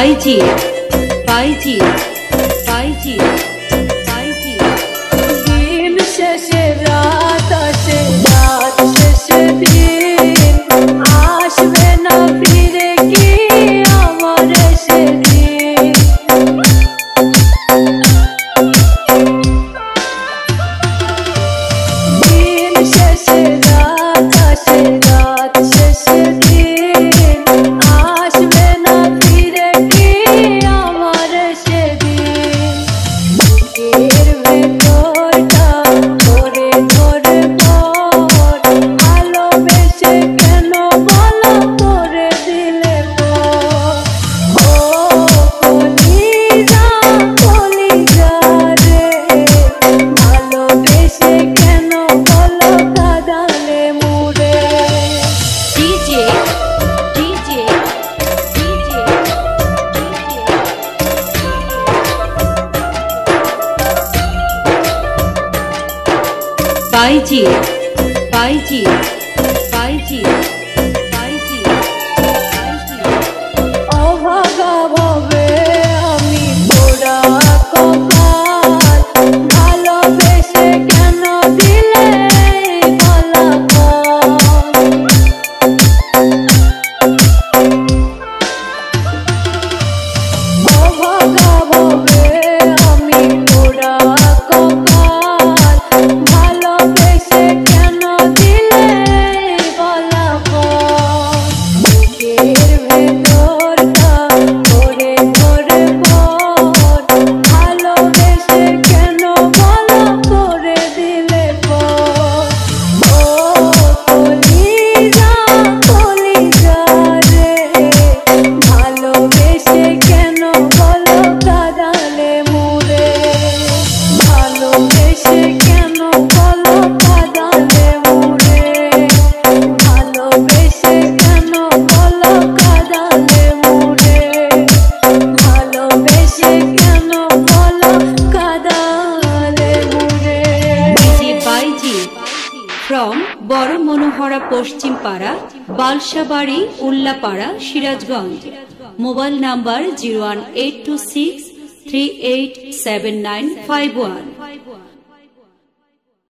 বাইজি বাইজি বাইজি বাইজি দিন শেষে রাত আসে, রাত শেষে দিন আসবে না ফিরে কি আমার সেদিন। দিন শেষে রাত আসে, রাত শেষে দিন আসবে না ফিরে কি আমার সেদিন। বুকের ভেতরটা ধরে ধরে পর ভালোবেসে কেন বলো করে দিলে পর। ও কলিজা কলিজা রে, ভালোবেসে কেন বলো কাঁদালে মুরে। ডিজে ডিজে ডিজে বাইজি বাইজি বাইজি বাইজি বাইজি অভাগা ভাবে আমি পোড়া কপাল, ভালোবেসে কেন দিলে ফলাফল। অভাগা ভাবে আমি পোড়া কপাল, ভালোবেসে কেন দিলে ফলাফল। বুকের ভেতরটা ধরে ধরে পর ভালোবেসে কেন বলো করে দিলে পর। ও কলিজা কলিজা রে, ভালোবেসে কেন বলো কাঁদালে মুরে। ভালোবেসে কেন বলো কাঁদালে মুরে। ভালোবেসে কেন বলো কাঁদালে মুরে। ভালোবেসে কেন বলো কাঁদালে মুরে। ডিজে বাইজি ফ্রম বড় মনোহরা পশ্চিম পাড়া, বালসাবাড়ি, উল্লাপাড়া, সিরাজগঞ্জ। Mobile number 01826387951।